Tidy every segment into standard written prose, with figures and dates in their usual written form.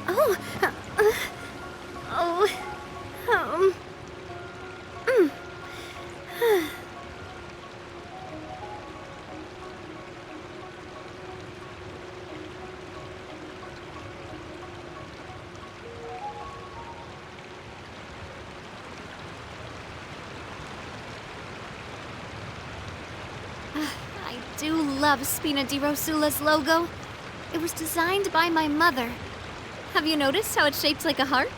Oh, oh, um, mm. I do love Spina di Rosula's logo. It was designed by my mother. Have you noticed how it's shaped like a heart?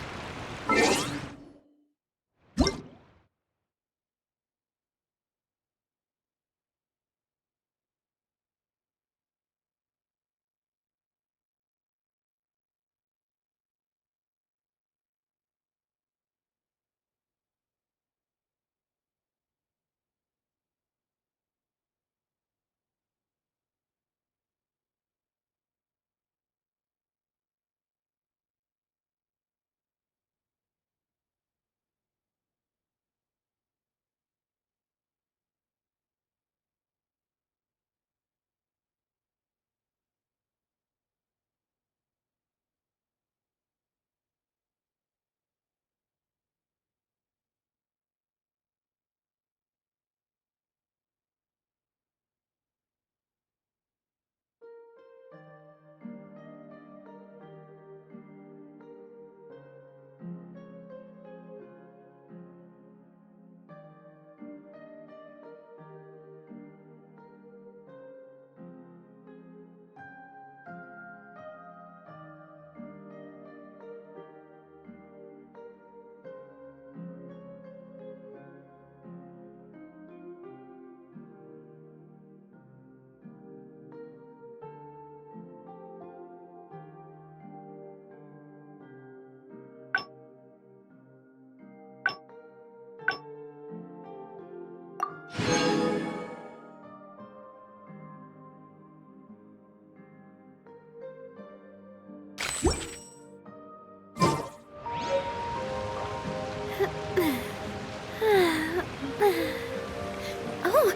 Oh,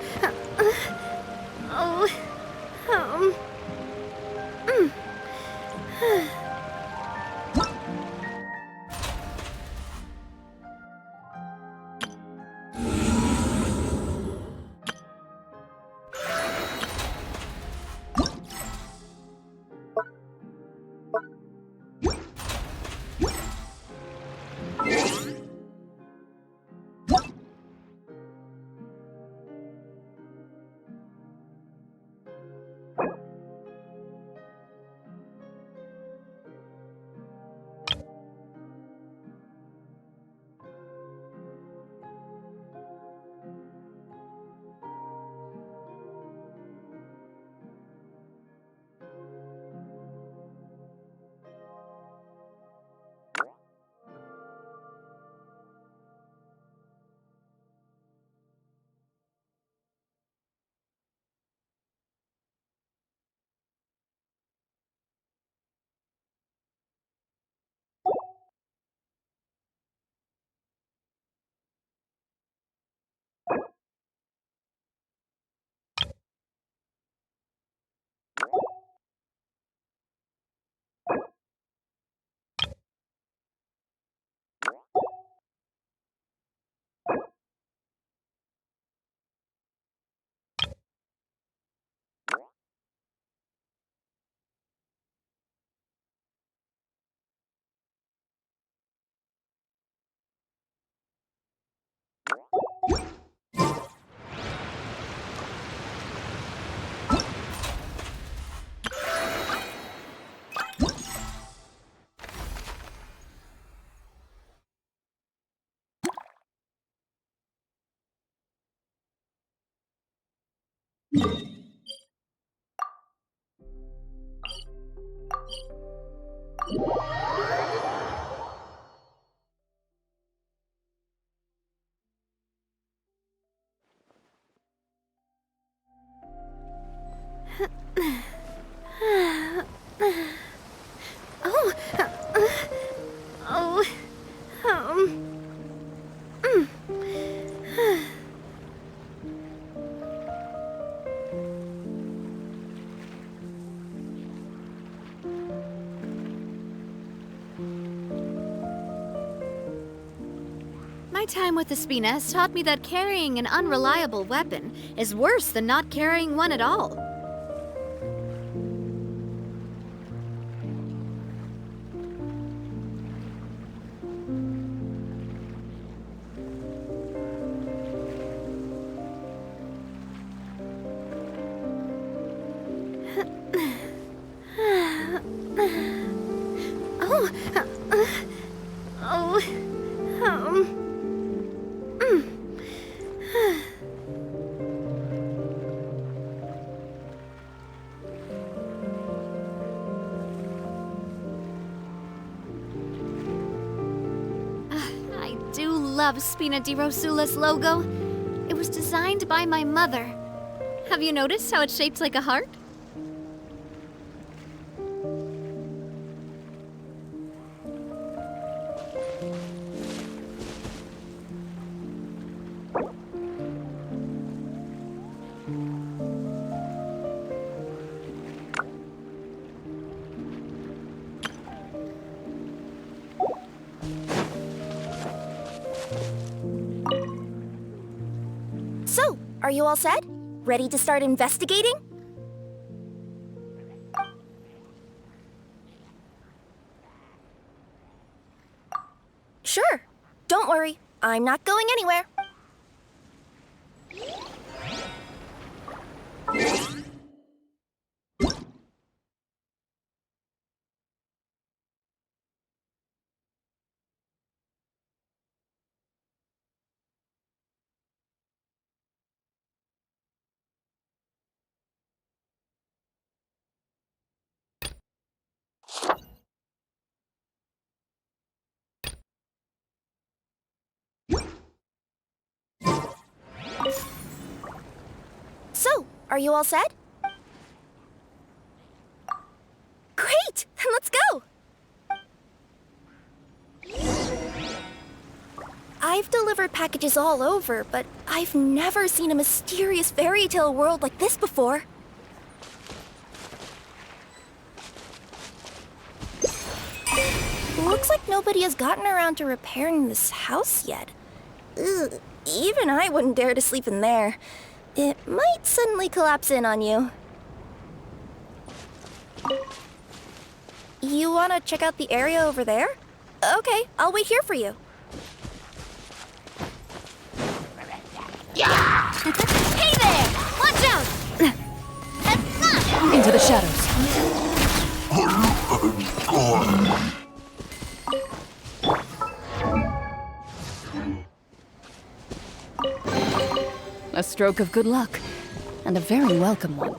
oh, um, mm. Oh, oh, mm. My time with the Spina has taught me that carrying an unreliable weapon is worse than not carrying one at all. Oh, oh, I do love Spina di Rosula's logo. It was designed by my mother. Have you noticed how it's shaped like a heart? So, are you all set? Ready to start investigating? Sure. Don't worry, I'm not going anywhere. So, are you all set? Great! Then let's go! I've delivered packages all over, but I've never seen a mysterious fairy tale world like this before. Looks like nobody has gotten around to repairing this house yet. Ugh, even I wouldn't dare to sleep in there. It might suddenly collapse in on you. You want to check out the area over there? Okay, I'll wait here for you. Hey there! Watch out! Into the shadows. A stroke of good luck, and a very welcome one.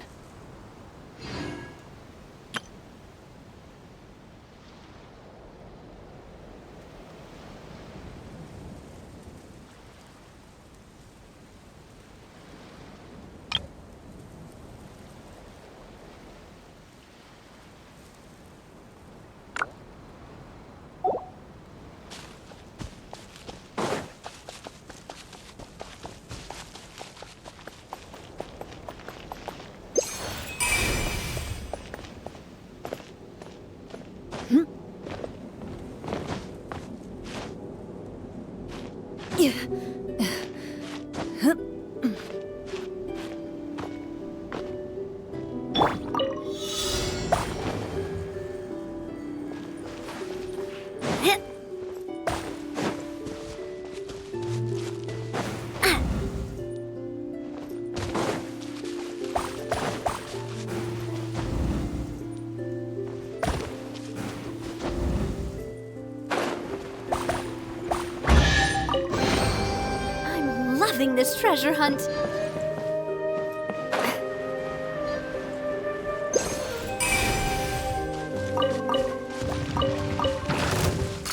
Loving this treasure hunt.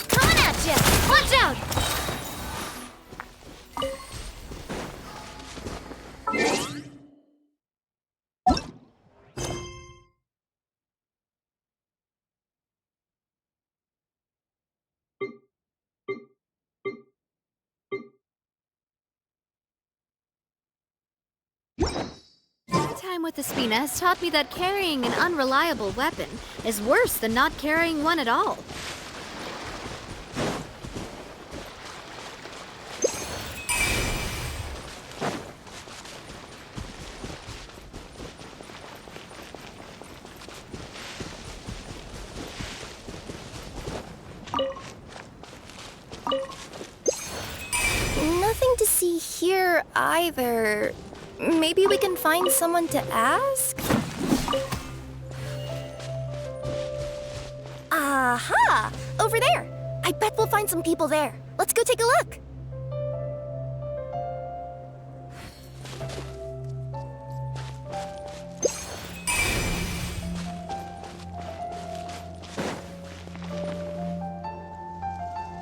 Coming at ya! Watch out! Time with the Spina has taught me that carrying an unreliable weapon is worse than not carrying one at all. really here either. Maybe we can find someone to ask? Aha! Over there! I bet we'll find some people there. Let's go take a look.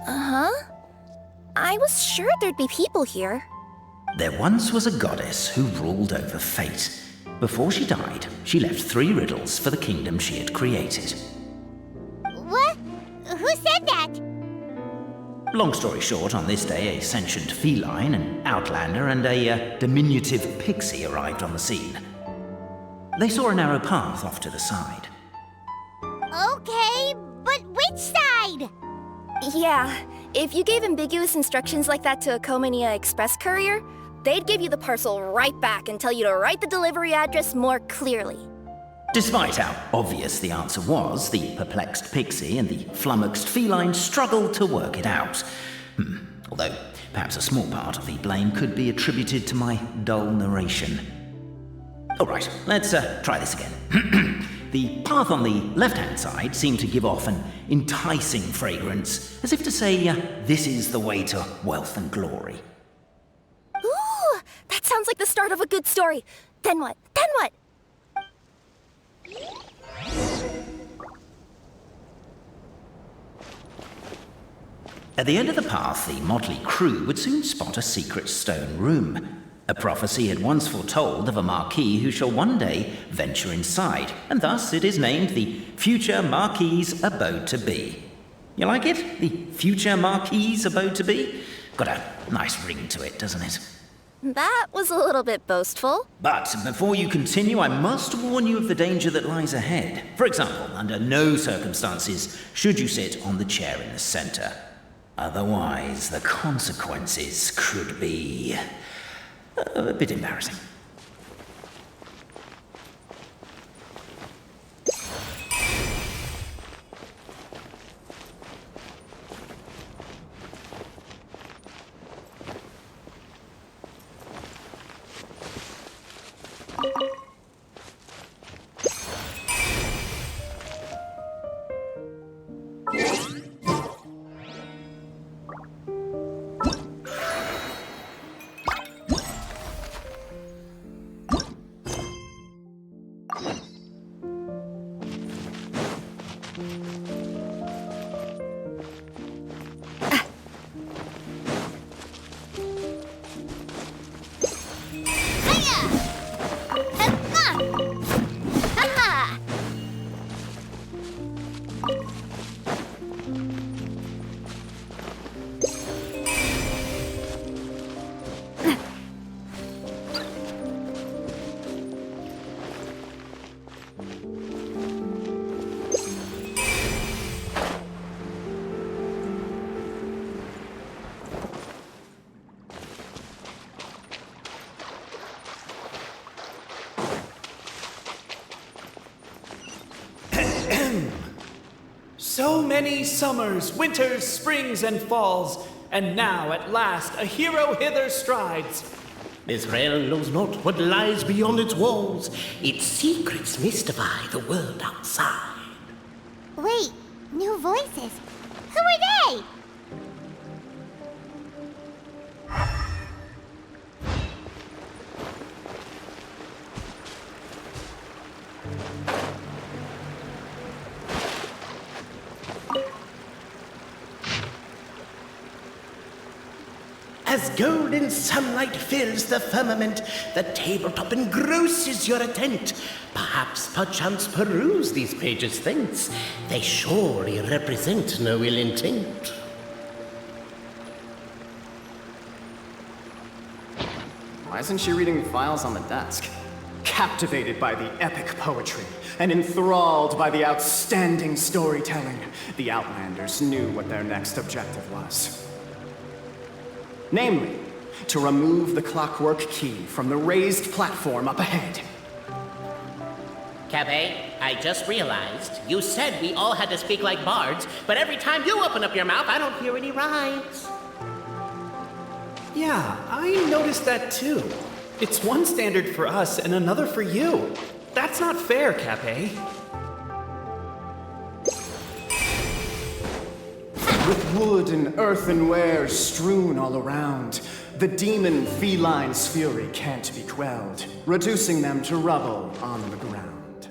Uh-huh. I was sure there'd be people here. There once was a goddess who ruled over fate. Before she died, she left 3 riddles for the kingdom she had created. What? Who said that? Long story short, on this day, a sentient feline, an outlander, and a diminutive pixie arrived on the scene. They saw a narrow path off to the side. Okay, but which side? Yeah, if you gave ambiguous instructions like that to a Comania Express courier, they'd give you the parcel right back and tell you to write the delivery address more clearly. Despite how obvious the answer was, the perplexed pixie and the flummoxed feline struggled to work it out. Although, perhaps a small part of the blame could be attributed to my dull narration. All right, let's try this again. The path on the left-hand side seemed to give off an enticing fragrance, as if to say, this is the way to wealth and glory. Ooh, that sounds like the start of a good story. Then what? Then what? At the end of the path, the motley crew would soon spot a secret stone room. A prophecy had once foretold of a marquis who shall one day venture inside, and thus it is named the future Marquis's abode to be. You like it? The future Marquis's abode to be? Got a nice ring to it, doesn't it? That was a little bit boastful. But before you continue, I must warn you of the danger that lies ahead. For example, under no circumstances should you sit on the chair in the center. Otherwise, the consequences could be a bit embarrassing. So many summers, winters, springs, and falls, and now at last a hero hither strides. This realm knows not what lies beyond its walls. Its secrets mystify the world outside. Wait, new voices. Who are they? As golden sunlight fills the firmament, the tabletop engrosses your attent. Perchance peruse these pages thence. They surely represent no ill intent. Why isn't she reading the files on the desk? Captivated by the epic poetry and enthralled by the outstanding storytelling, the Outlanders knew what their next objective was. Namely, to remove the clockwork key from the raised platform up ahead. Cabe, I just realized you said we all had to speak like bards, but every time you open up your mouth, I don't hear any rhymes. Yeah, I noticed that too. It's one standard for us and another for you. That's not fair, Cape. With wood and earthenware strewn all around, the demon feline's fury can't be quelled, reducing them to rubble on the ground.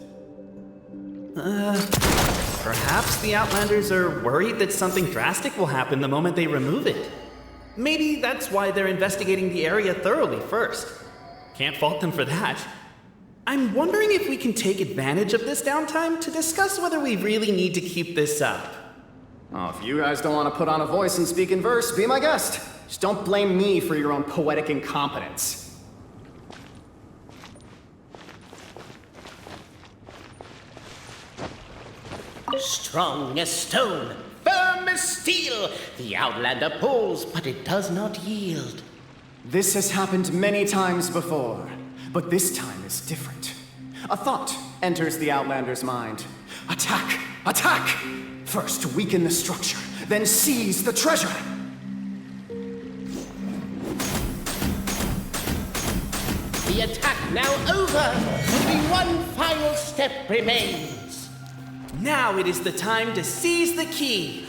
Perhaps the Outlanders are worried that something drastic will happen the moment they remove it. Maybe that's why they're investigating the area thoroughly first. Can't fault them for that. I'm wondering if we can take advantage of this downtime to discuss whether we really need to keep this up. Oh, if you guys don't want to put on a voice and speak in verse, be my guest. Just don't blame me for your own poetic incompetence. Strong as stone, firm as steel, the Outlander pulls, but it does not yield. This has happened many times before, but this time is different. A thought enters the Outlander's mind. Attack! Attack! First weaken the structure, then seize the treasure! The attack now over, only one final step remains. Now it is the time to seize the key.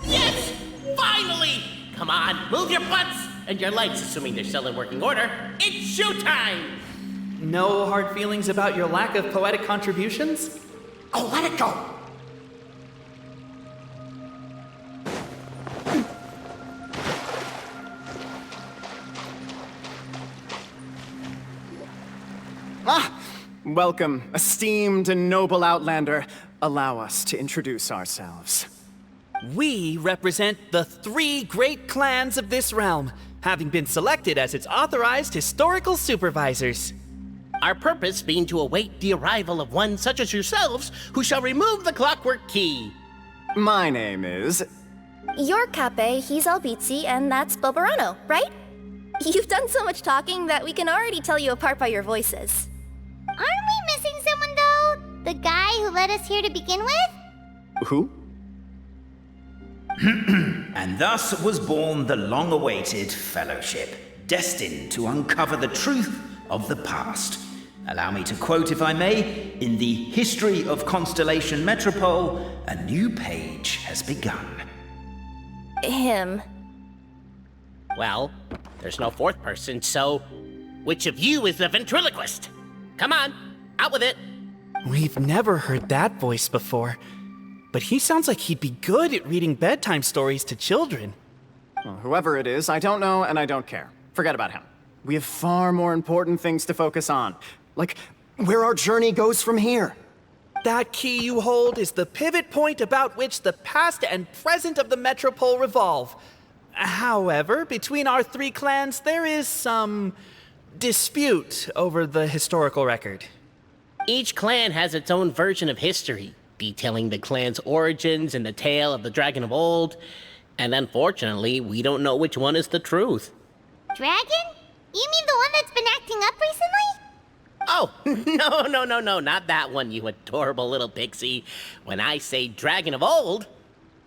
Yes! Finally! Come on, move your butts! And your lights, assuming they're still in working order. It's showtime! No hard feelings about your lack of poetic contributions? Oh, let it go! Welcome, esteemed and noble Outlander. Allow us to introduce ourselves. We represent the 3 great clans of this realm, having been selected as its authorized historical supervisors. Our purpose being to await the arrival of one such as yourselves, who shall remove the clockwork key. My name is... You're Cape, he's Albizzi, and that's Bobarano, right? You've done so much talking that we can already tell you apart by your voices. Aren't we missing someone, though? The guy who led us here to begin with? Who? And thus was born the long-awaited fellowship, destined to uncover the truth of the past. Allow me to quote, if I may, in the history of Constellation Metropole, a new page has begun. Him. Well, there's no fourth person, so which of you is the ventriloquist? Come on, out with it. We've never heard that voice before, but he sounds like he'd be good at reading bedtime stories to children. Well, whoever it is, I don't know and I don't care. Forget about him. We have far more important things to focus on, like where our journey goes from here. That key you hold is the pivot point about which the past and present of the Metropole revolve. However, between our 3 clans, there is some dispute over the historical record. Each clan has its own version of history, detailing the clan's origins and the tale of the Dragon of Old. And unfortunately, we don't know which one is the truth. Dragon? You mean the one that's been acting up recently? Oh, no, not that one, you adorable little pixie. When I say Dragon of Old...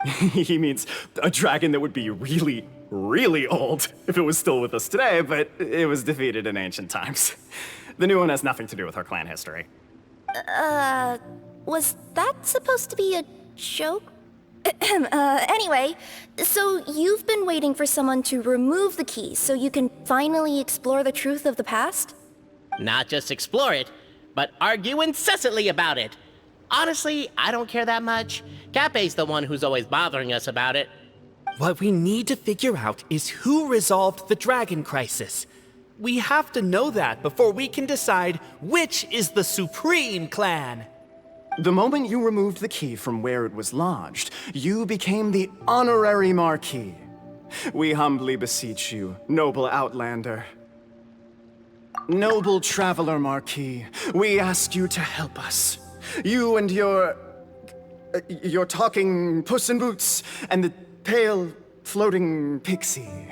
He means a dragon that would be really, really old if it was still with us today, but it was defeated in ancient times. The new one has nothing to do with our clan history. Was that supposed to be a joke? Anyway, so you've been waiting for someone to remove the key so you can finally explore the truth of the past? Not just explore it, but argue incessantly about it. Honestly, I don't care that much. Cape's the one who's always bothering us about it. What we need to figure out is who resolved the dragon crisis. We have to know that before we can decide which is the supreme clan. The moment you removed the key from where it was lodged, you became the honorary Marquis. We humbly beseech you, noble Outlander. Noble Traveler Marquis, we ask you to help us. You and your talking Puss in Boots and the pale floating pixie.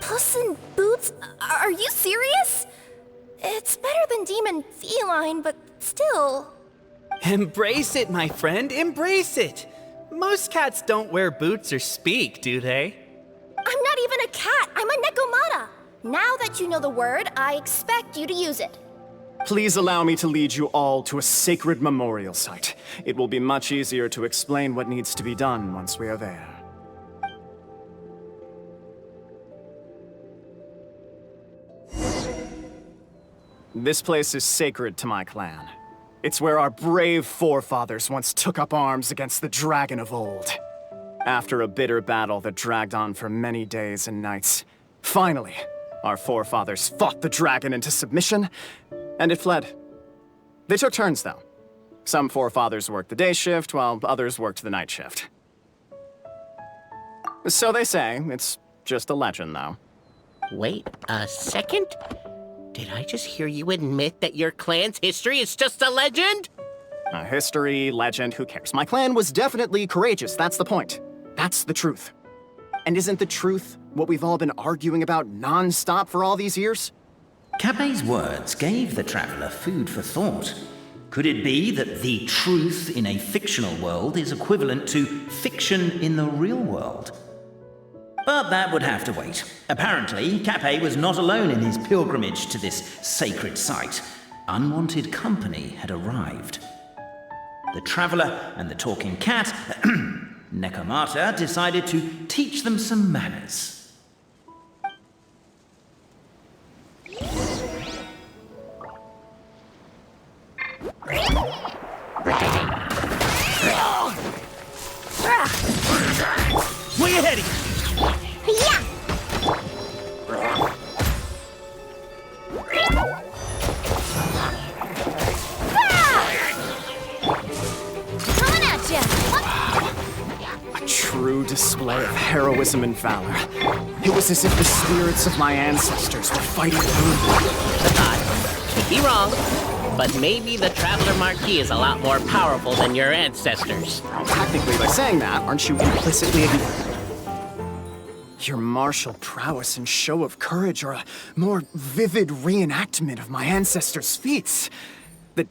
Puss in Boots? Are you serious? It's better than demon feline, but still. Embrace it, my friend, embrace it. Most cats don't wear boots or speak, do they? I'm a Nekomata! Now that you know the word, I expect you to use it. Please allow me to lead you all to a sacred memorial site. It will be much easier to explain what needs to be done once we are there. This place is sacred to my clan. It's where our brave forefathers once took up arms against the dragon of old. After a bitter battle that dragged on for many days and nights, finally, our forefathers fought the dragon into submission, and it fled. They took turns, though. Some forefathers worked the day shift, while others worked the night shift. So they say. It's just a legend, though. Wait a second? Did I just hear you admit that your clan's history is just a legend? History, legend, who cares? My clan was definitely courageous, that's the point. That's the truth. And isn't the truth what we've all been arguing about non-stop for all these years? Capet's words gave the traveler food for thought. Could it be that the truth in a fictional world is equivalent to fiction in the real world? But that would have to wait. Apparently, Capet was not alone in his pilgrimage to this sacred site. Unwanted company had arrived. The traveler and the talking cat, Nekomata, decided to teach them some manners. Where you heading? Yeah! Coming at ya! A true display of heroism and valor. It was as if the spirits of my ancestors were fighting through me. Could be wrong, but maybe the Traveler Marquis is a lot more powerful than your ancestors. Technically, by saying that, aren't you implicitly ignoring your martial prowess and show of courage are a more vivid reenactment of my ancestors' feats that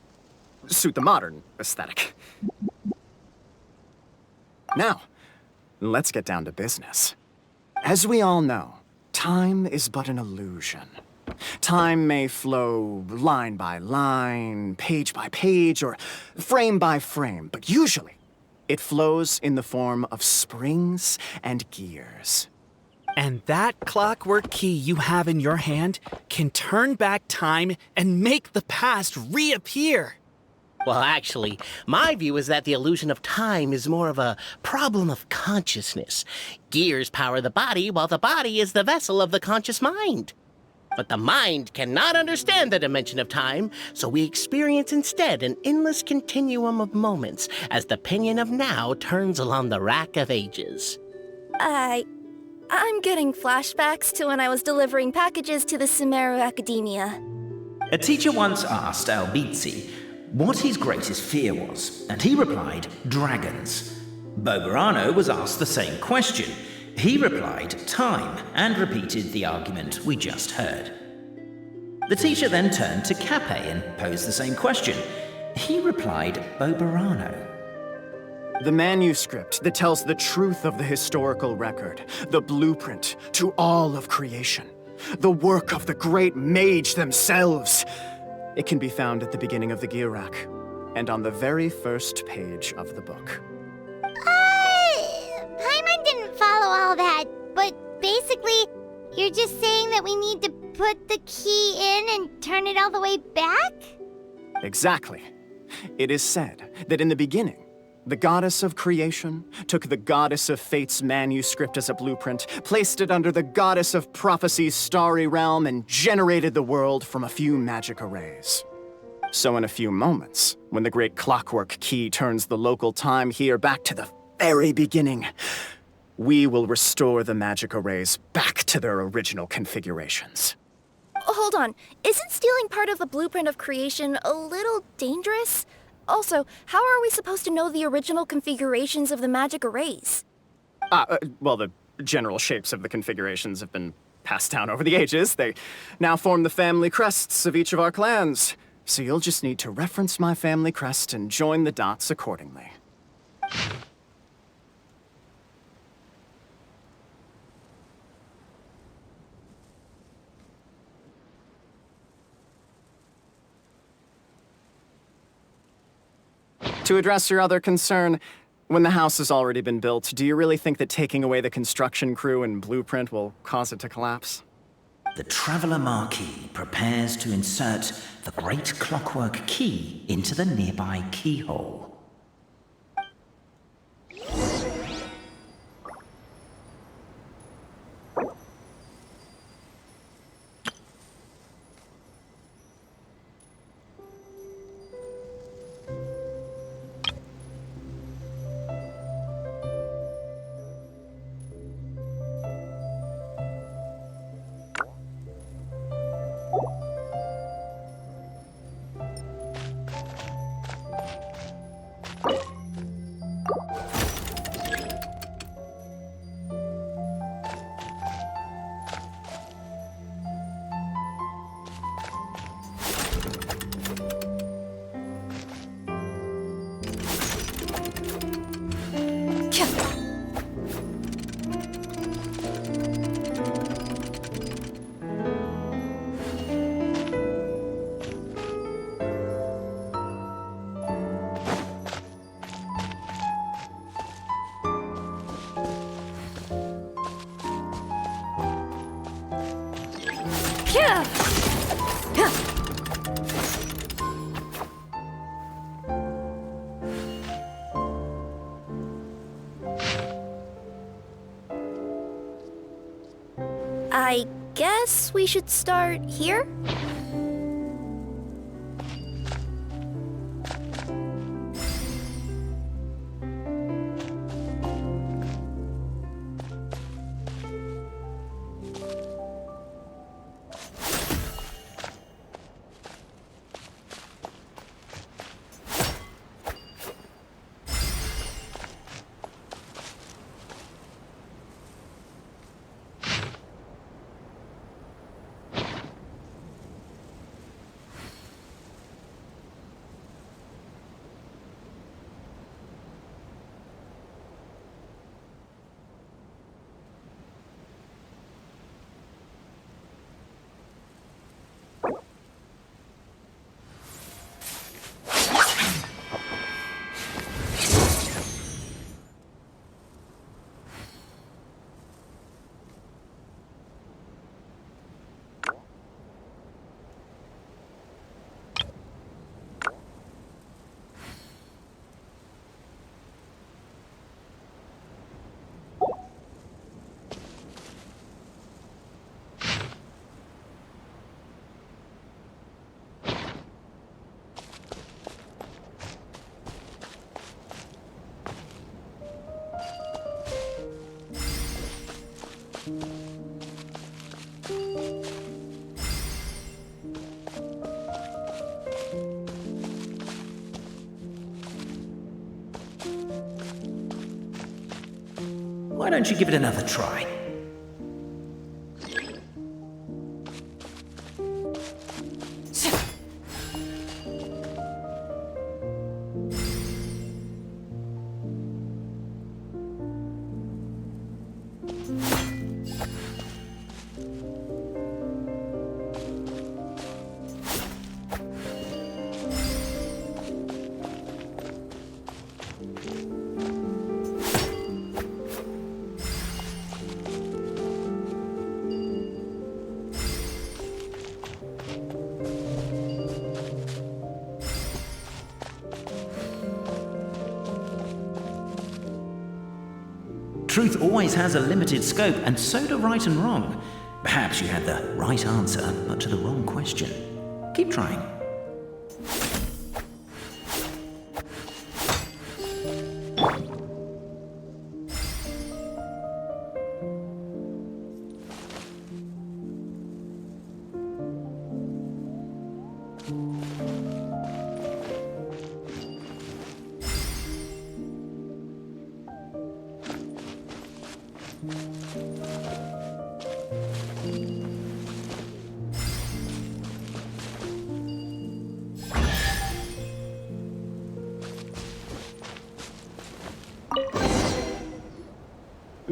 suit the modern aesthetic. Now, let's get down to business. As we all know, time is but an illusion. Time may flow line by line, page by page, or frame by frame, but usually it flows in the form of springs and gears. And that clockwork key you have in your hand can turn back time and make the past reappear. Well, actually, my view is that the illusion of time is more of a problem of consciousness. Gears power the body, while the body is the vessel of the conscious mind. But the mind cannot understand the dimension of time, so we experience instead an endless continuum of moments as the pinion of now turns along the rack of ages. I'm getting flashbacks to when I was delivering packages to the Sumeru Academia. A teacher once asked Albizzi what his greatest fear was, and he replied, dragons. Boberano was asked the same question. He replied, time, and repeated the argument we just heard. The teacher then turned to Capet and posed the same question. He replied, Boberano. The manuscript that tells the truth of the historical record, the blueprint to all of creation, the work of the great mage themselves. It can be found at the beginning of the gear rack, and on the very first page of the book. Paimon didn't follow all that, but basically, you're just saying that we need to put the key in and turn it all the way back? Exactly. It is said that in the beginning, the goddess of creation took the goddess of fate's manuscript as a blueprint, placed it under the goddess of prophecy's starry realm, and generated the world from a few magic arrays. So in a few moments, when the great clockwork key turns the local time here back to the very beginning, we will restore the magic arrays back to their original configurations. Hold on, isn't stealing part of the blueprint of creation a little dangerous? Also, how are we supposed to know the original configurations of the magic arrays? Well, the general shapes of the configurations have been passed down over the ages. They now form the family crests of each of our clans. So you'll just need to reference my family crest and join the dots accordingly. To address your other concern, when the house has already been built, do you really think that taking away the construction crew and blueprint will cause it to collapse? The Traveller Marquis prepares to insert the great clockwork key into the nearby keyhole. I guess we should start here? Why don't you give it another try? Truth always has a limited scope, and so do right and wrong. Perhaps you had the right answer, but to the wrong question. Keep trying.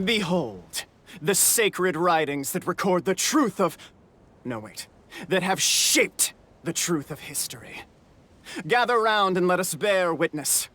Behold, the sacred writings that record the truth of... No, wait. That have shaped the truth of history. Gather round and let us bear witness.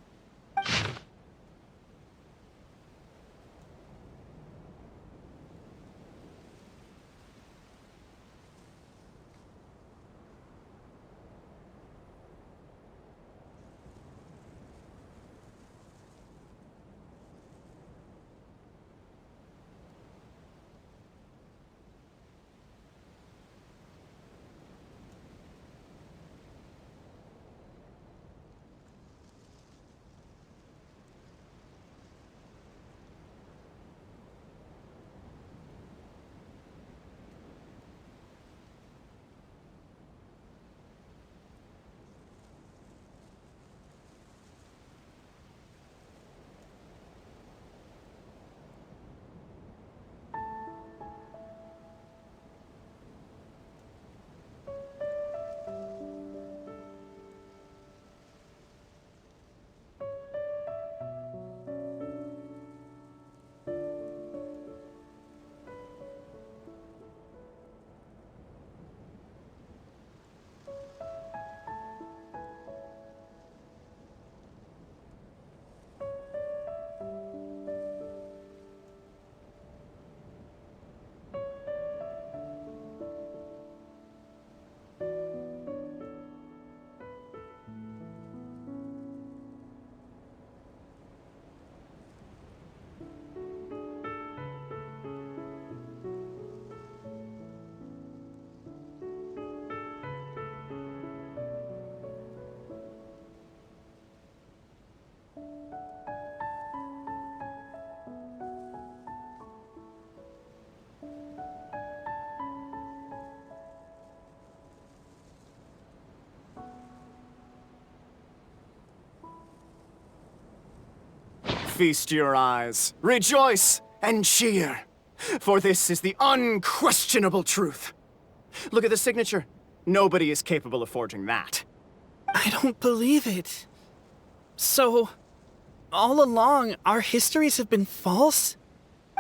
feast your eyes. Rejoice and cheer. For this is the unquestionable truth. Look at the signature. Nobody is capable of forging that. I don't believe it. So, all along, our histories have been false?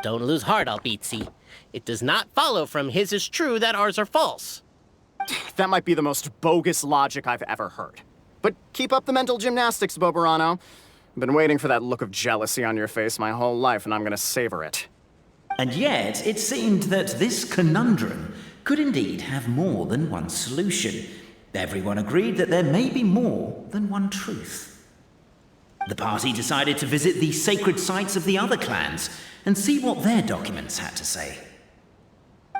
Don't lose heart, Albizzi. It does not follow from his is true that ours are false. That might be the most bogus logic I've ever heard. But keep up the mental gymnastics, Boberano. I've been waiting for that look of jealousy on your face my whole life, and I'm gonna savor it. And yet, it seemed that this conundrum could indeed have more than one solution. Everyone agreed that there may be more than one truth. The party decided to visit the sacred sites of the other clans and see what their documents had to say.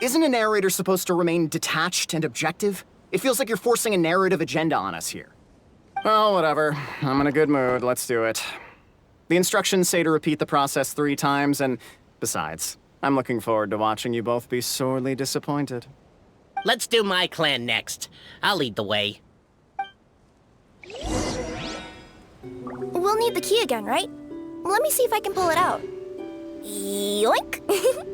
Isn't a narrator supposed to remain detached and objective? It feels like you're forcing a narrative agenda on us here. Well, whatever. I'm in a good mood. Let's do it. The instructions say to repeat the process 3 times, and besides, I'm looking forward to watching you both be sorely disappointed. Let's do my clan next. I'll lead the way. We'll need the key again, right? Let me see if I can pull it out. Yoink!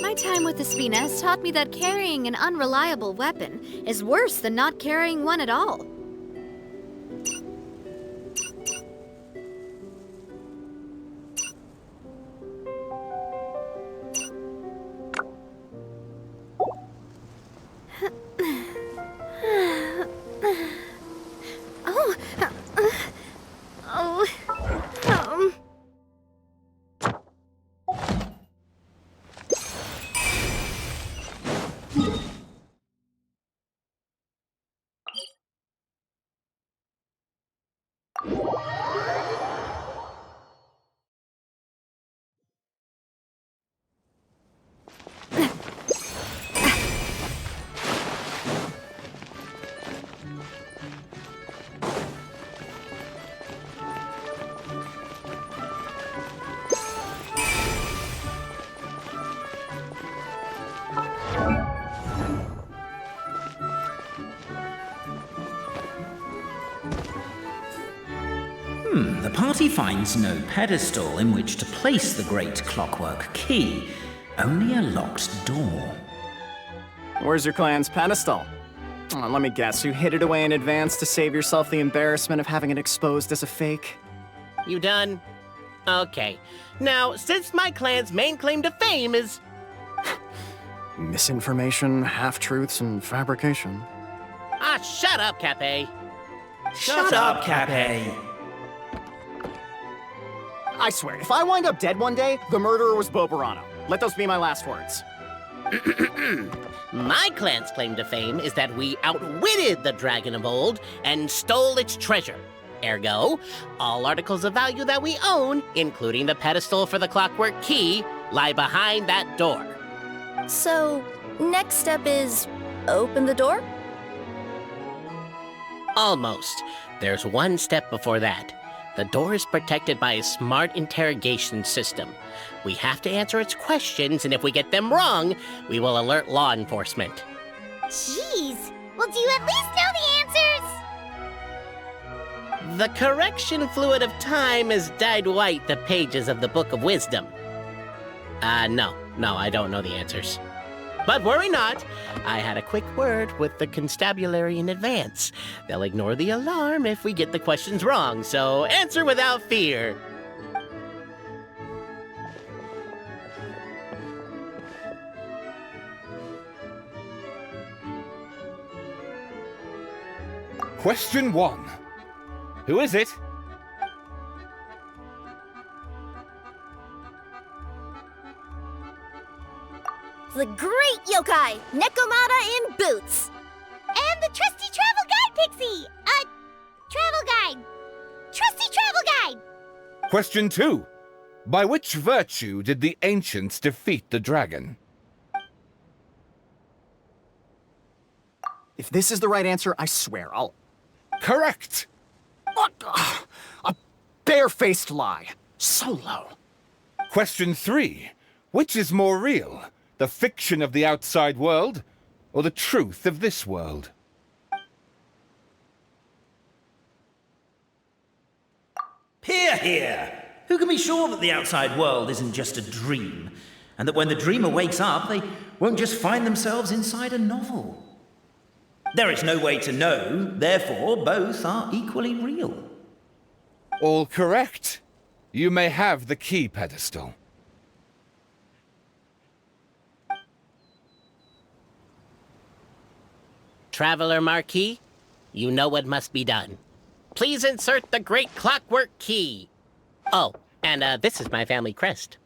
My time with the Spina has taught me that carrying an unreliable weapon is worse than not carrying one at all. The party finds no pedestal in which to place the great clockwork key, only a locked door. Where's your clan's pedestal? Oh, let me guess, you hid it away in advance to save yourself the embarrassment of having it exposed as a fake? You done? Okay. Now, since my clan's main claim to fame is... Misinformation, half-truths, and fabrication. Ah, shut up, Cafe. Shut up, Cape. I swear, if I wind up dead one day, the murderer was Boberano. Let those be my last words. My clan's claim to fame is that we outwitted the dragon of old and stole its treasure. Ergo, all articles of value that we own, including the pedestal for the clockwork key, lie behind that door. So, next step is open the door? Almost. There's one step before that. The door is protected by a smart interrogation system. We have to answer its questions, and if we get them wrong, we will alert law enforcement. Jeez. Well, do you at least know the answers? The correction fluid of time has dyed white the pages of the Book of Wisdom. No, I don't know the answers. But worry not, I had a quick word with the constabulary in advance. They'll ignore the alarm if we get the questions wrong, so answer without fear. Question 1. Who is it? The great yokai, Nekomata in boots. And the trusty travel guide, Pixie! Travel guide! Trusty travel guide! Question 2. By which virtue did the ancients defeat the dragon? If this is the right answer, I swear I'll... Correct! What? A barefaced lie. So low. Question 3. Which is more real? The fiction of the outside world, or the truth of this world? Hear, hear! Who can be sure that the outside world isn't just a dream, and that when the dreamer wakes up, they won't just find themselves inside a novel? There is no way to know, therefore both are equally real. All correct. You may have the key pedestal. Traveler Marquis, you know what must be done. Please insert the great clockwork key. Oh, and this is my family crest.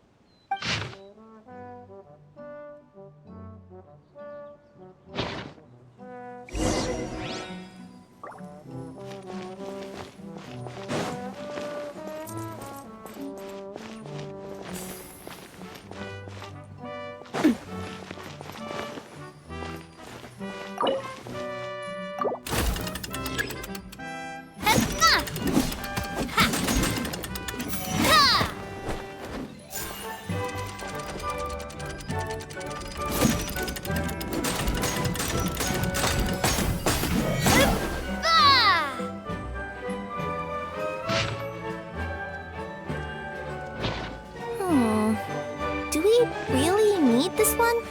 Do we really need this one?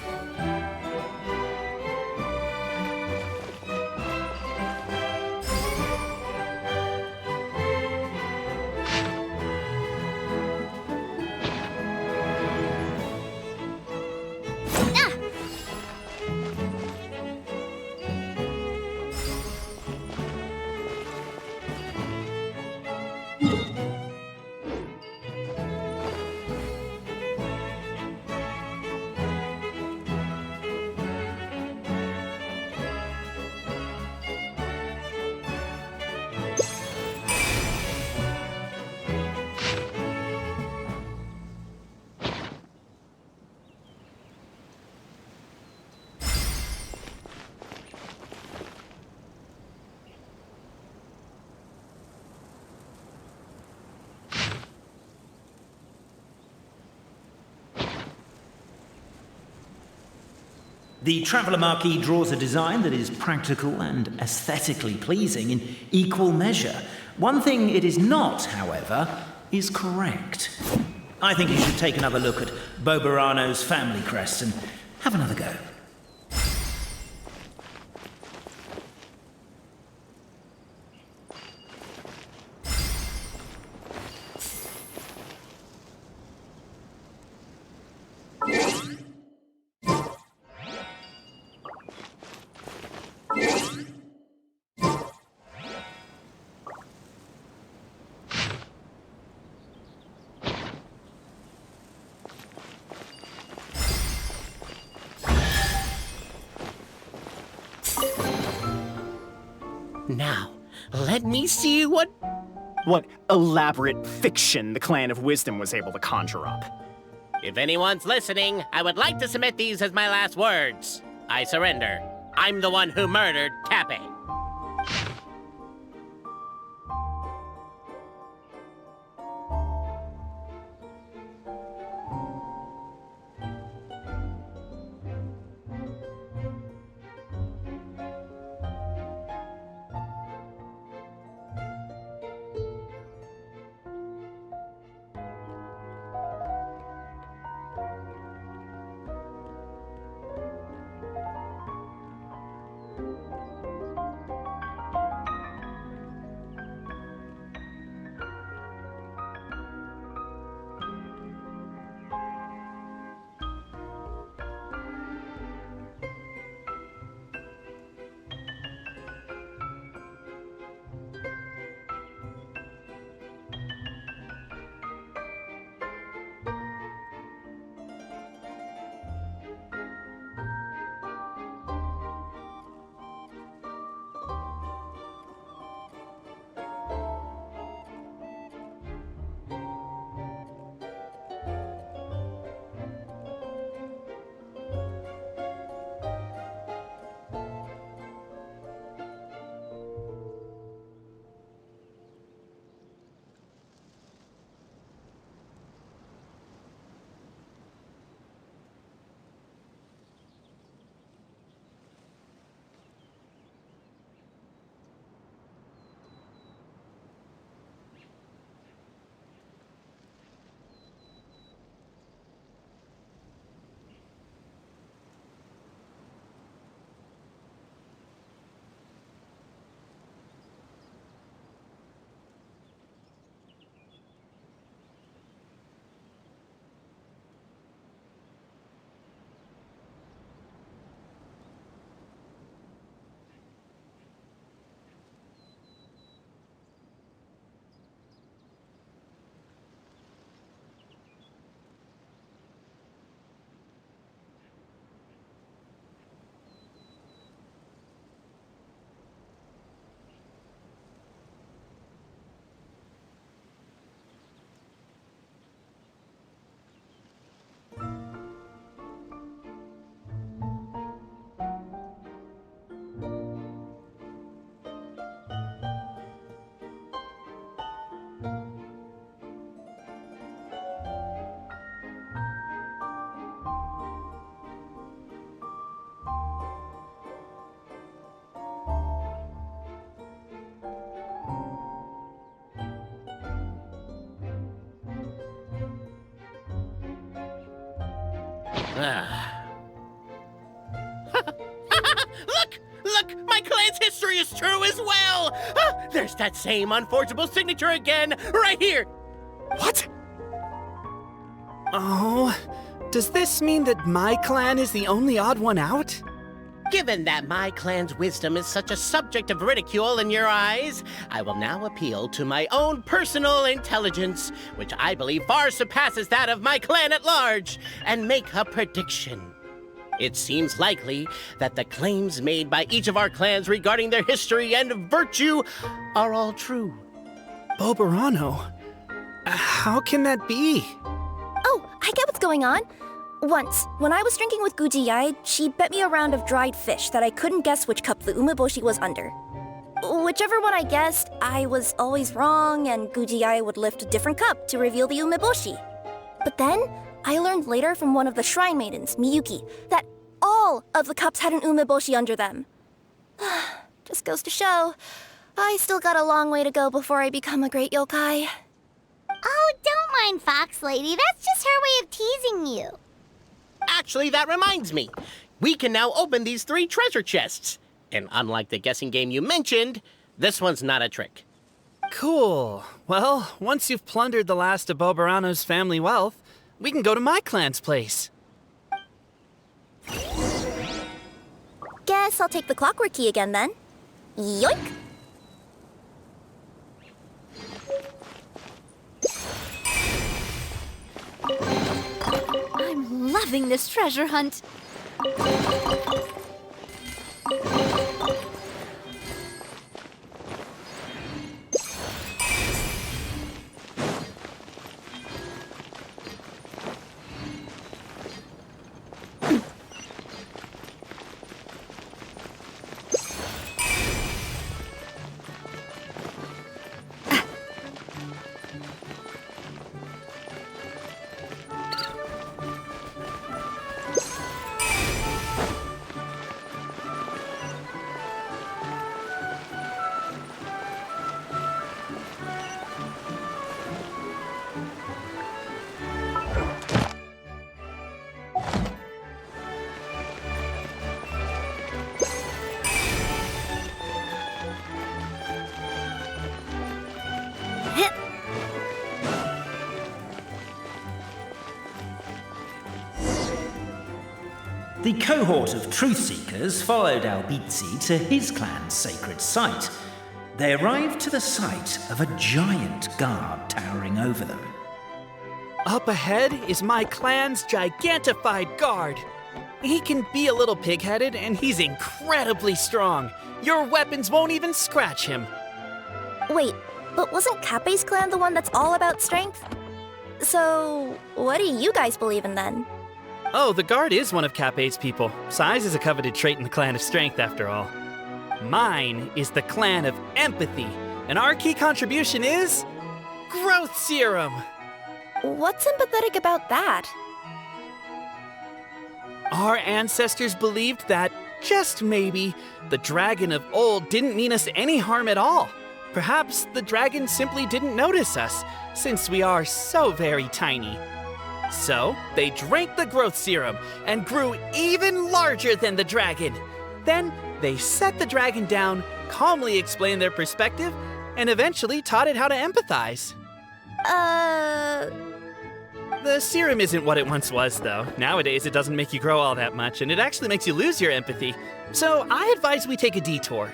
The Traveller Marquis draws a design that is practical and aesthetically pleasing in equal measure. One thing it is not, however, is correct. I think you should take another look at Boberano's family crest and have another go. Now, let me see what elaborate fiction the Clan of Wisdom was able to conjure up. If anyone's listening, I would like to submit these as my last words. I surrender. I'm the one who murdered Tappy. Look! Look! My clan's history is true as well! Ah, there's that same unforgeable signature again, right here! What? Oh, does this mean that my clan is the only odd one out? Given that my clan's wisdom is such a subject of ridicule in your eyes, I will now appeal to my own personal intelligence, which I believe far surpasses that of my clan at large, and make a prediction. It seems likely that the claims made by each of our clans regarding their history and virtue are all true. Bobarano? How can that be? Oh, I get what's going on. Once, when I was drinking with Gujiyai, she bet me a round of dried fish that I couldn't guess which cup the umeboshi was under. Whichever one I guessed, I was always wrong, and Gujiyai would lift a different cup to reveal the umeboshi. But then, I learned later from one of the shrine maidens, Miyuki, that all of the cups had an umeboshi under them. Just goes to show, I still got a long way to go before I become a great yokai. Oh, don't mind Fox Lady. That's just her way of teasing you. Actually, that reminds me. We can now open these 3 treasure chests. And unlike the guessing game you mentioned, this one's not a trick. Cool. Well, once you've plundered the last of Bobarano's family wealth, we can go to my clan's place. Guess I'll take the clockwork key again then. Yoink! I'm loving this treasure hunt. The cohort of truth seekers followed Albizzi to his clan's sacred site. They arrived to the site of a giant guard towering over them. Up ahead is my clan's gigantified guard. He can be a little pig-headed, and he's incredibly strong. Your weapons won't even scratch him. Wait, but wasn't Kappei's clan the one that's all about strength? So, what do you guys believe in then? Oh, the guard is one of Kappei's people. Size is a coveted trait in the clan of strength, after all. Mine is the clan of empathy, and our key contribution is growth serum. What's empathetic about that? Our ancestors believed that, just maybe, the dragon of old didn't mean us any harm at all. Perhaps the dragon simply didn't notice us, since we are so very tiny. So, they drank the growth serum and grew even larger than the dragon. Then, they set the dragon down, calmly explained their perspective, and eventually taught it how to empathize. The serum isn't what it once was, though. Nowadays, it doesn't make you grow all that much, and it actually makes you lose your empathy. So, I advise we take a detour.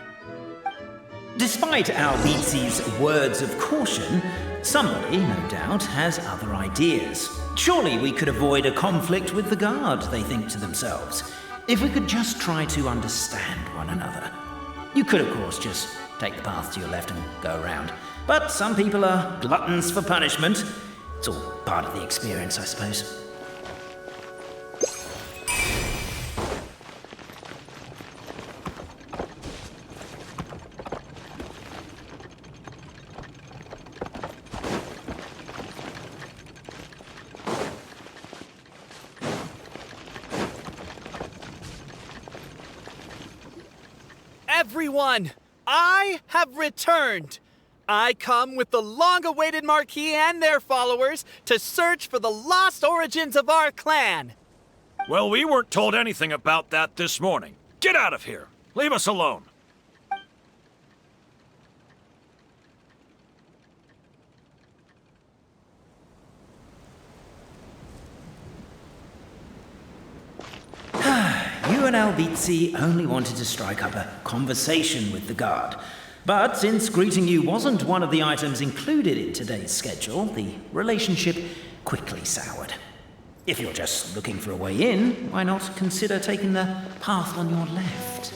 Despite Albizzi's words of caution, somebody, no doubt, has other ideas. Surely we could avoid a conflict with the guard, they think to themselves, if we could just try to understand one another. You could, of course, just take the path to your left and go around. But some people are gluttons for punishment. It's all part of the experience, I suppose. Everyone, I have returned. I come with the long-awaited Marquis and their followers to search for the lost origins of our clan. Well, we weren't told anything about that this morning. Get out of here. Leave us alone. You and Albizzi only wanted to strike up a conversation with the guard. But since greeting you wasn't one of the items included in today's schedule, the relationship quickly soured. If you're just looking for a way in, why not consider taking the path on your left?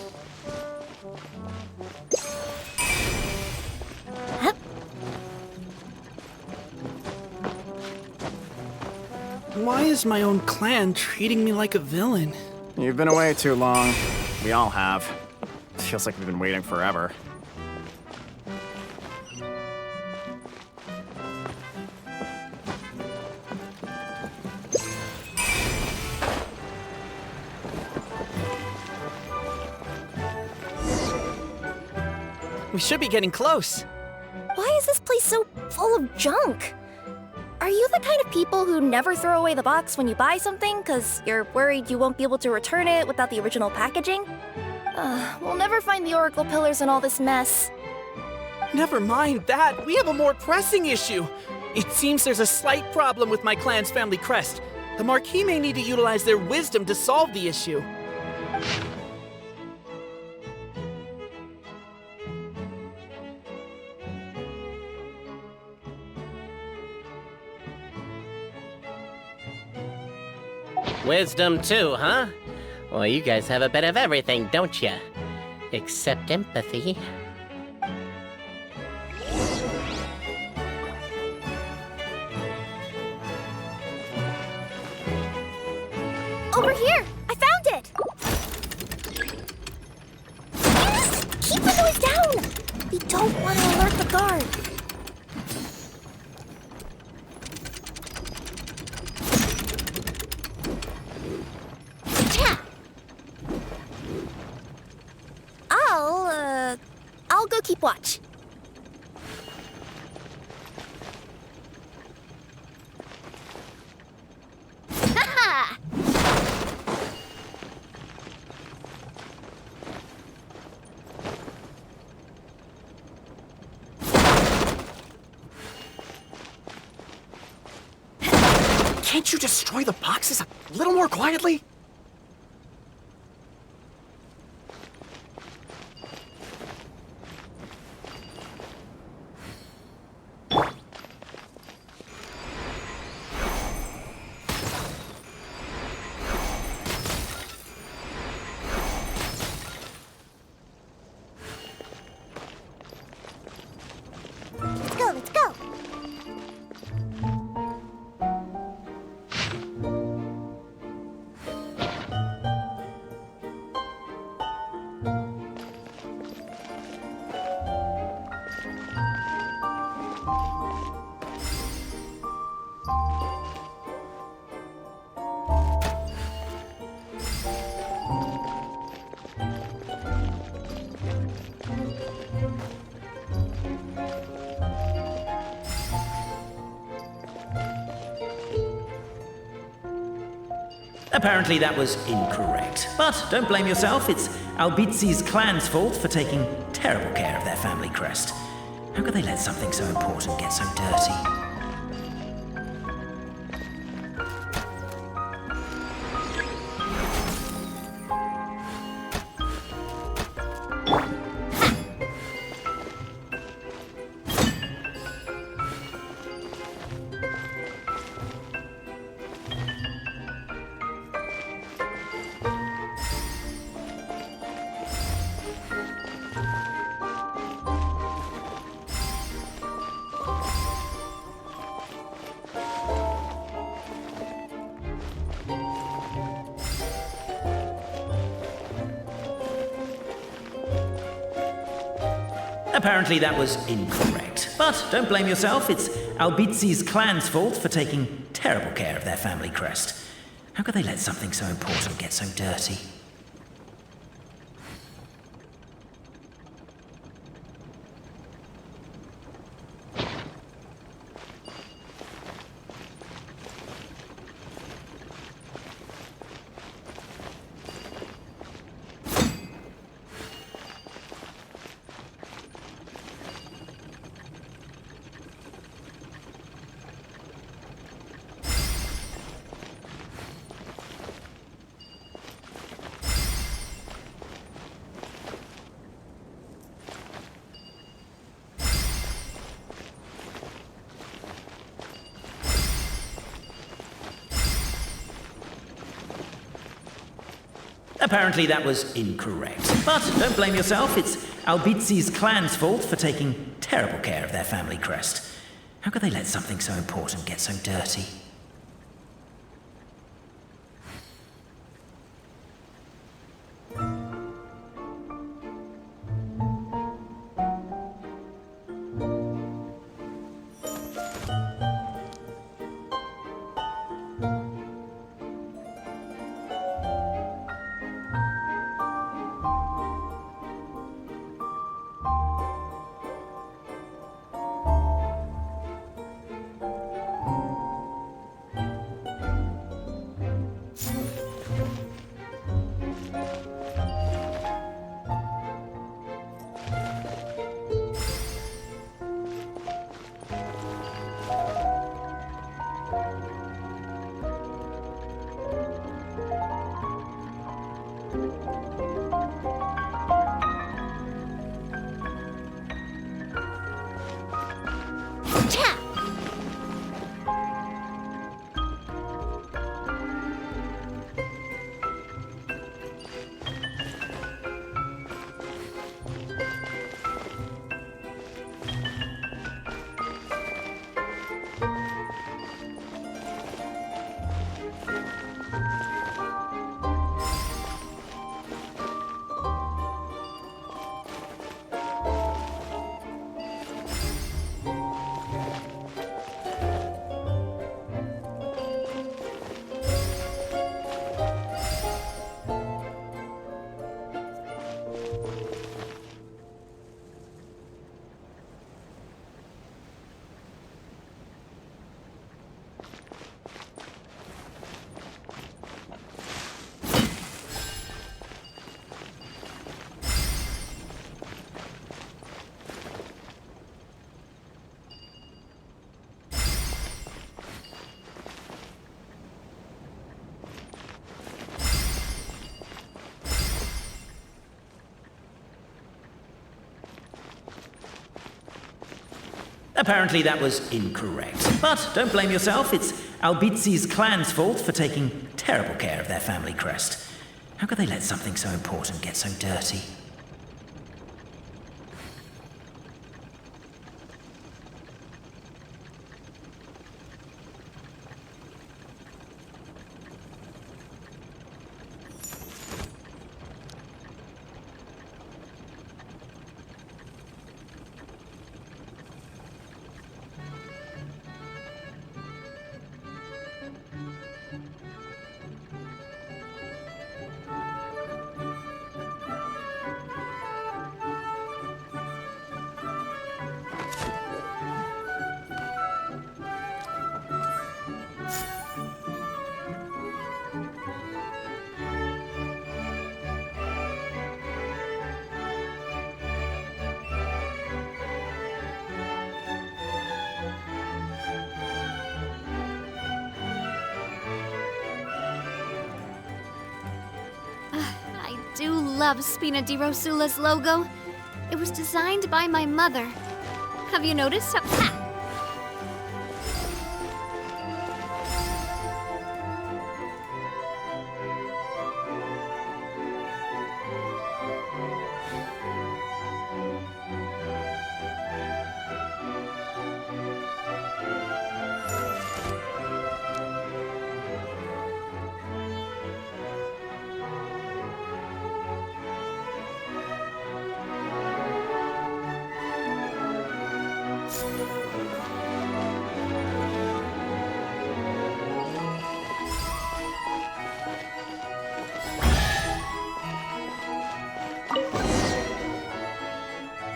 Why is my own clan treating me like a villain? You've been away too long. We all have. Feels like we've been waiting forever. We should be getting close. Why is this place so full of junk? Are you the kind of people who never throw away the box when you buy something because you're worried you won't be able to return it without the original packaging? We'll never find the Oracle pillars in all this mess. Never mind that. We have a more pressing issue. It seems there's a slight problem with my clan's family crest. The Marquis may need to utilize their wisdom to solve the issue. Wisdom too, huh? Well, you guys have a bit of everything, don't you? Except empathy. Over here! I found it! Keep the noise down! We don't want to alert the guard. I'll go keep watch. Haha! Can't you destroy the boxes a little more quietly? Let's go, let's go! Apparently that was incorrect. But don't blame yourself, it's Albizzi's clan's fault for taking terrible care of their family crest. How could they let something so important get so dirty? Apparently that was incorrect. But don't blame yourself, it's Albizzi's clan's fault for taking terrible care of their family crest. How could they let something so important get so dirty? Apparently that was incorrect. But don't blame yourself, it's Albizi's clan's fault for taking terrible care of their family crest. How could they let something so important get so dirty? Apparently that was incorrect. But don't blame yourself, it's Albizi's clan's fault for taking terrible care of their family crest. How could they let something so important get so dirty? I do love Spina di Rosula's logo. It was designed by my mother. Have you noticed how... Ha!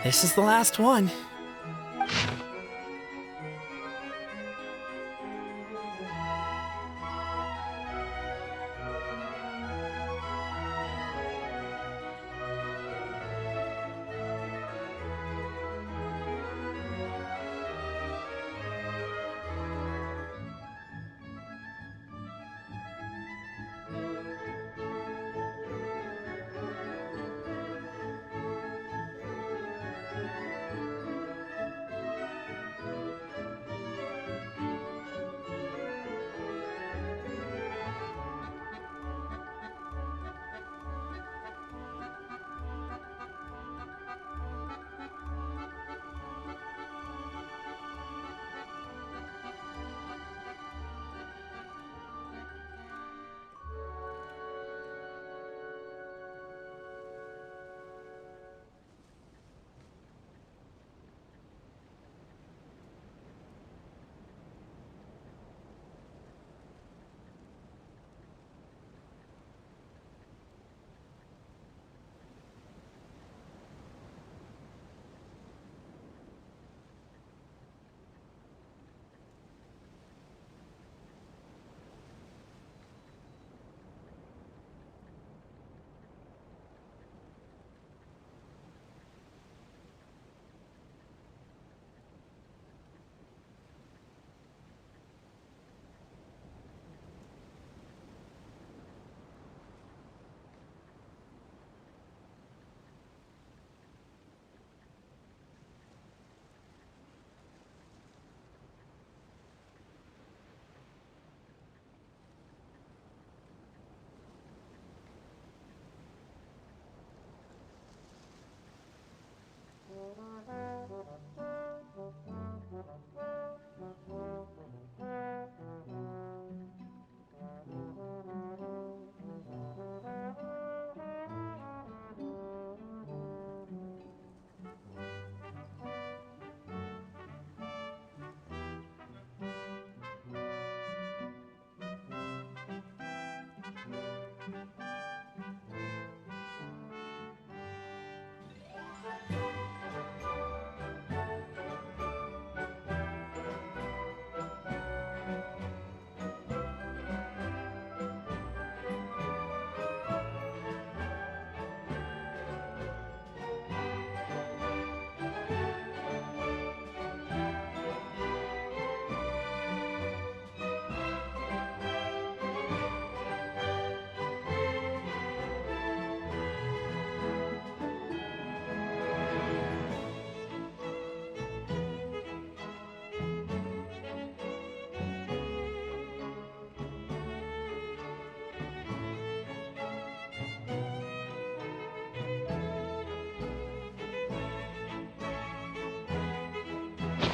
This is the last one.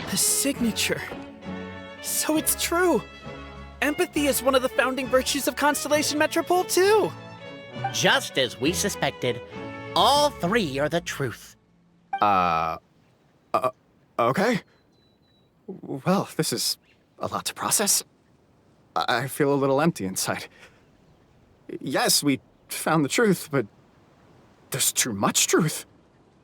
The signature. So it's true. Empathy is one of the founding virtues of Constellation Metropole, too. Just as we suspected, all three are the truth. Okay. Well, this is a lot to process. I feel a little empty inside. Yes, we found the truth, but there's too much truth.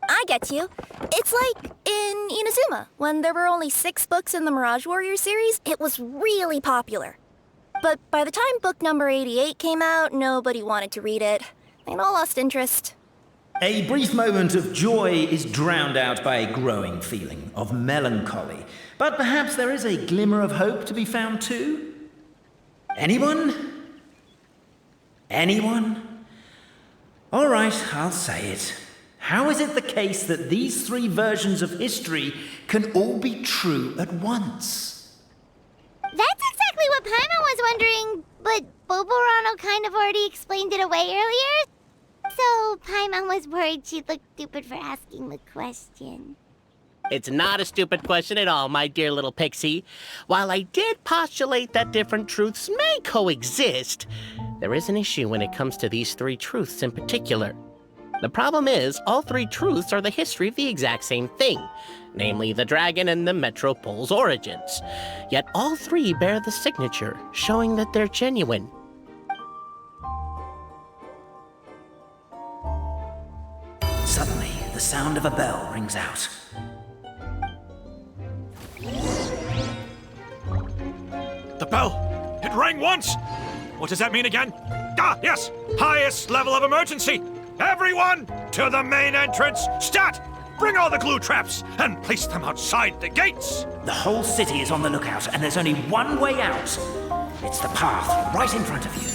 I get you. It's like in Inazuma, when there were only 6 books in the Mirage Warrior series, it was really popular. But by the time book number 88 came out, nobody wanted to read it. They'd all lost interest. A brief moment of joy is drowned out by a growing feeling of melancholy. But perhaps there is a glimmer of hope to be found too? Anyone? Anyone? All right, I'll say it. How is it the case that these 3 versions of history can all be true at once? That's exactly what Paimon was wondering, but Boborano kind of already explained it away earlier. So Paimon was worried she'd look stupid for asking the question. It's not a stupid question at all, my dear little pixie. While I did postulate that different truths may coexist, there is an issue when it comes to these 3 truths in particular. The problem is, all 3 truths are the history of the exact same thing, namely the dragon and the Metropole's origins. Yet all 3 bear the signature, showing that they're genuine. Suddenly, the sound of a bell rings out. The bell! It rang once! What does that mean again? Ah, yes! Highest level of emergency! Everyone, to the main entrance! Stat! Bring all the glue traps and place them outside the gates! The whole city is on the lookout, and there's only one way out. It's the path right in front of you.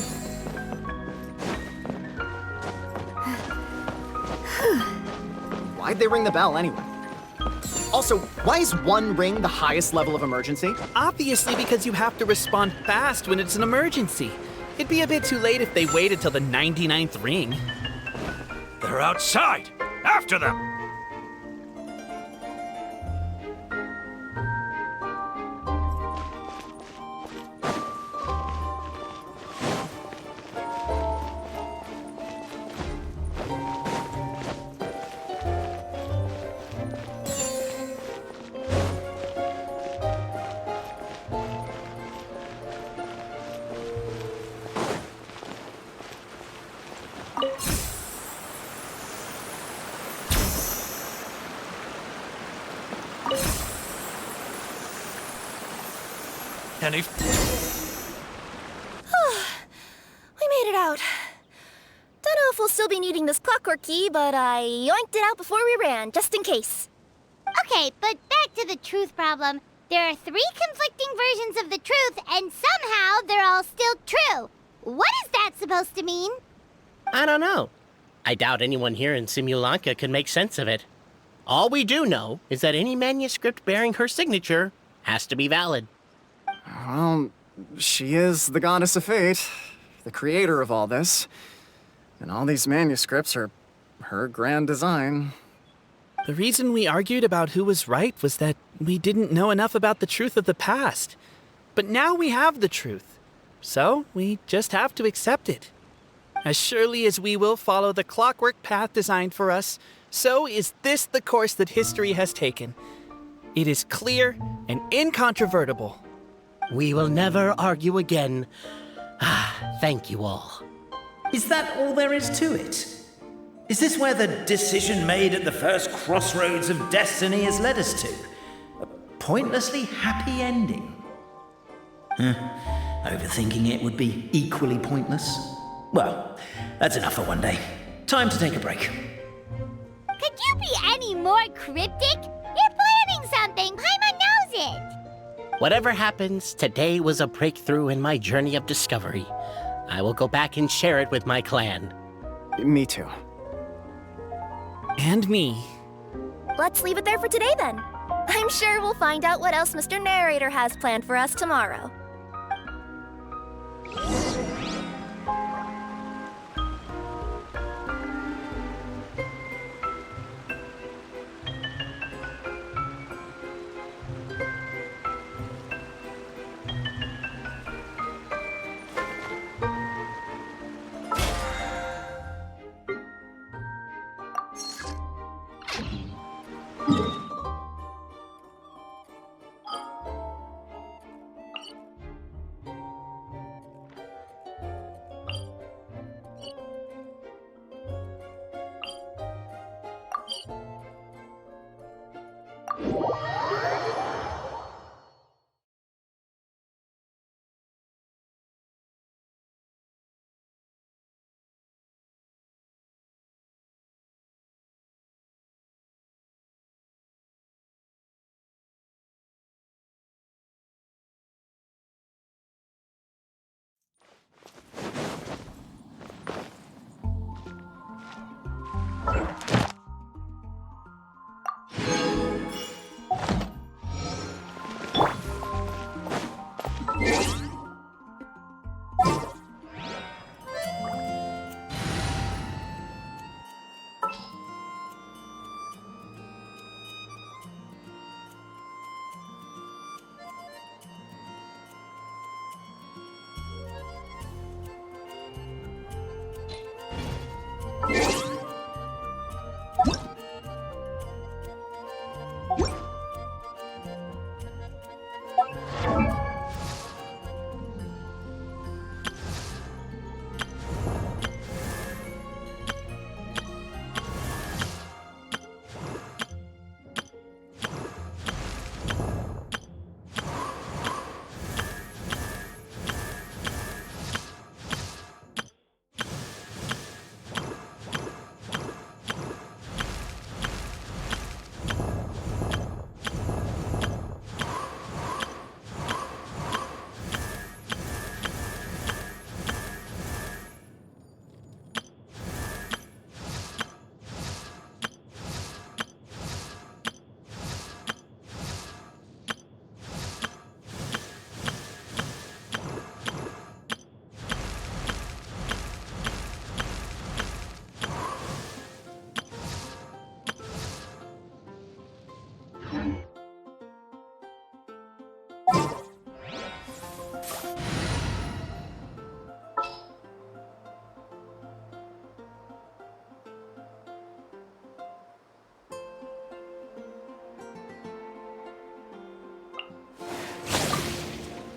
Why'd they ring the bell anyway? Also, why is 1 ring the highest level of emergency? Obviously because you have to respond fast when it's an emergency. It'd be a bit too late if they waited till the 99th ring. They're outside! After them! Any... We made it out. Don't know if we'll still be needing this clockwork key, but I yoinked it out before we ran, just in case. Okay, but back to the truth problem. There are 3 conflicting versions of the truth, and somehow they're all still true. What is that supposed to mean? I don't know. I doubt anyone here in Simulanka could make sense of it. All we do know is that any manuscript bearing her signature has to be valid. Well, she is the goddess of fate, the creator of all this. And all these manuscripts are her grand design. The reason we argued about who was right was that we didn't know enough about the truth of the past. But now we have the truth. So we just have to accept it. As surely as we will follow the clockwork path designed for us, so is this the course that history has taken. It is clear and incontrovertible. We will never argue again. Thank you all. Is that all there is to it? Is this where the decision made at the first crossroads of destiny has led us to? A pointlessly happy ending? Overthinking it would be equally pointless. Well, that's enough for one day. Time to take a break. Could you be any more cryptic? You're planning something. Paimon knows it. Whatever happens, today was a breakthrough in my journey of discovery. I will go back and share it with my clan. Me too. And me. Let's leave it there for today then. I'm sure we'll find out what else Mr. Narrator has planned for us tomorrow.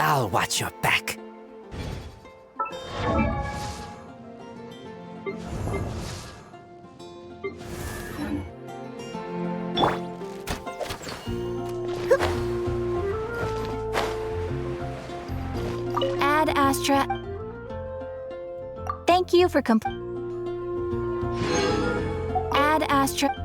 I'll watch your back. Ad Astra. Thank you for Ad Astra.